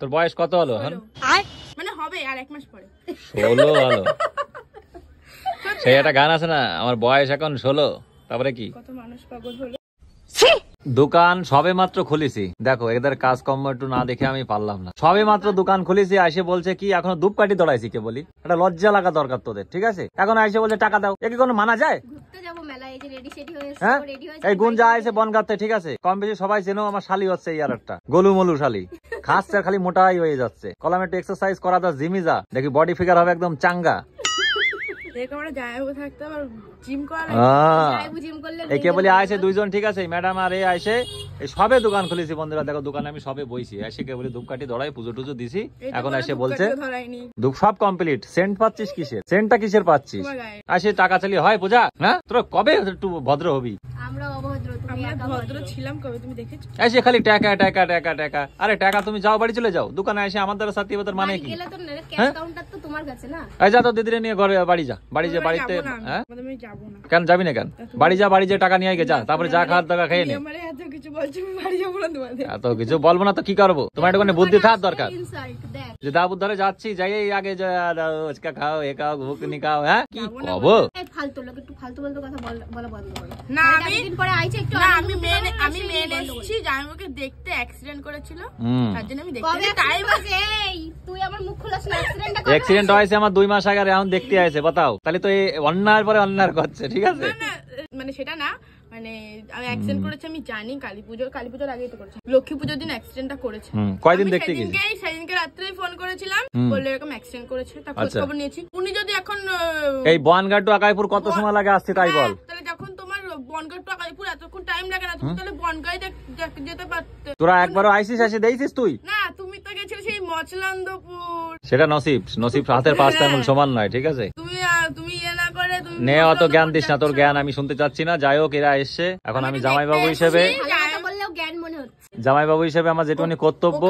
তোর বয়স কত হলো? মানে হবে আর 1 মাস পরে 16 হলো। সেই একটা গান আছে না, আমার বয়স এখন 16, তারপরে কি? কত মানুষ পাগল হলো। দোকান সবে মাত্র খুলেছি, দেখো এদের কাজ কর্ম একটু না দেখে আমি পারলাম না। সবে মাত্র দোকান খুলেছি, এসে বলছে কি এখনো ধূপকাঠি দৌড়াইছি কে বলি, একটা লজ্জা লাগা দরকার তোদের, ঠিক আছে? এখন এসে বলছে টাকা দাও, একে কোনো মানা যায়? হ্যাঁ, এই গুঞ্জা এসে বনগাঁতে, ঠিক আছে? কম বেশি সবাই চেনো, আমার শালি হচ্ছে এই আর একটা গোলুমলু শালি, খাচ্ছে খালি মোটাই হয়ে যাচ্ছে। কলাম একটু এক্সারসাইজ করা দা, জিমি যা, দেখি বডি ফিগার হবে একদম চাঙ্গা। একে বলি আইসে দুইজন, ঠিক আছে ম্যাডাম আর এ আইসে, এই সবে দোকান খুলেছি বন্ধুরা, দেখো দোকানে আমি সবে বইছি, এসে কে বলি ধূপকাঠি ধরাই, পুজো টুজো দিছি, এখন এসে বলছে ধূপ সব কমপ্লিট। সেন্ট পাচ্ছিস কিসের? সেন্টটা কিসের পাচ্ছিস? আসে টাকা চালিয়ে হয় পূজা? হ্যাঁ, তোর কবে একটু ভদ্র হবি? এসে খালি টাকা টাকা টাকা টাকা, আরে টাকা তুমি যাও বাড়ি চলে যাও, দোকানে এসে আমাদের সাথে এবার মানে কি? যা তো দিদিরে নিয়ে ঘরে বাড়ি যা, বাড়ি যা, বাড়িতে কেন যাবি না কেন? বাড়ি যা, বাড়ি যে টাকা নিয়ে যা, তারপরে যা খাওয়ার টাকা খেয়ে নে। এত কিছু বলবো না তো কি করবো, তোমার একটুখানি বুদ্ধি থাক দরকার। যে দাবুর ধরে যাচ্ছি, যাই আগে খাও এ খাও ঘুগনি খাও, হ্যাঁ কি কবো? দেখতে অ্যাক্সিডেন্ট করেছিল, অ্যাক্সিডেন্ট হয়েছে আমার 2 মাস আগে, এখন দেখতে আসে, বাতাও তাহলে তো এই অন্যায়ের পরে অন্যায় করছে, ঠিক আছে? মানে সেটা না, মানে আমি অ্যাক্সিডেন্ট করেছি আমি জানি, কালীপুজোর আগেই তো করেছি, লক্ষ্মী পুজোর দিন অ্যাক্সিডেন্টটা করেছে। কয়দিন দেখতে গেছি? সেদিনকে রাত্রে ফোন করেছিলাম, বললে এরকম অ্যাক্সিডেন্ট করেছে, তার খোঁজ খবর নিয়েছি। উনি যদি এখন এই বনগাঁ টু আকাইপুর কত সময় লাগে আসতে তাই বল? তাহলে যখন তোমার বনগাঁ টু আকাইপুর এতক্ষণ টাইম লাগে না, তুমি তাহলে বনগাঁই যেতে পারতে। তোরা একবারও আইসিস, এসে দেখছিস তুই? না, তুমি তো গেছিলে সেই মচলান্দপুর। সেটা নসিব হাতের 5টা আঙুল সমান নয়, ঠিক আছে? তুমি ইয়ে না করে তুমি নে অত জ্ঞান দিস না, তোর জ্ঞান আমি শুনতে চাচ্ছি না। যাই হোক, এরা এসছে, এখন আমি জামাইবাবু হিসেবে আমার যেটুকুনি কর্তব্য,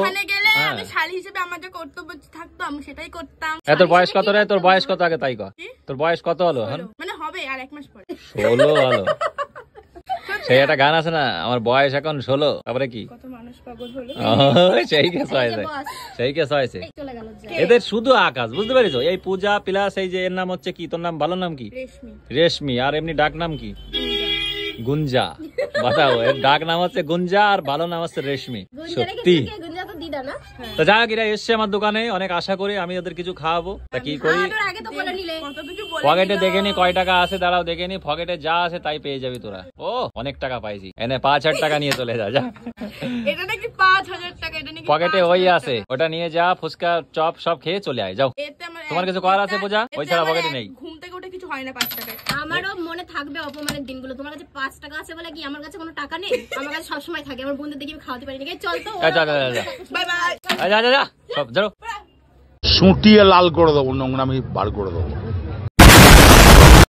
আমি শালি হিসেবে আমার যে কর্তব্য থাকতো আমি সেটাই করতাম। তোর বয়স কত রে? তোর বয়স কত আগে তাই কর, তোর বয়স কত হলো? মানে হবে আর 1 মাস পরে 16 হলো। সেই একটা গান আছে না, আমার বয়স এখন 16, তারপরে কি? কত মানুষ পাগল হলো। সেই কেস হয়েছে। এদের শুধু আকাশ, বুঝতে পারিস? এই পূজা প্লাস এই যে এর নাম হচ্ছে কি, তোর নাম ভালো নাম কি? রেশমি। আর এমনি ডাক নাম কি? গুঞ্জা। বাতাও, এর ডাক নাম হচ্ছে গুঞ্জা আর ভালো নাম হচ্ছে রেশমি। সত্যি তো যাই হোক, এরা এসছে আমার দোকানে, অনেক আশা করি আমি ওদের কিছু খাওয়াবো। তা কি করি, পকেটে দেখে নি কয় টাকা আছে, দাঁড়াও দেখে নি, পকেটে যা আছে তাই পেয়ে যাবি তোরা। ও অনেক টাকা পাইছি, এনে 5,000 টাকা নিয়ে চলে যা। এটা নাকি 5,000 টাকা, এটা নাকি পকেটে ওই আছে, ওটা নিয়ে যা, ফুচকা চপ সব খেয়ে চলে আয়, যাও। তোমার কিছু করার আছে পূজা? ওই ছাড়া পকেটে নেই। ঘুম থেকে উঠে কিছু হয় না 5 টাকায়। আমারও মনে থাকবে অপমানের দিনগুলো, তোমার কাছে 5 টাকা আছে বলে কি আমার কাছে কোনো টাকা নেই? আমার কাছে সবসময় থাকে, আমার বন্ধু দেখি আমি খাওয়াতে পারি না। চল তো, বাই বাই, যা সব যাও, সুটিয়ে লাল করে দেবো, নোংরামি বার করে দেবো।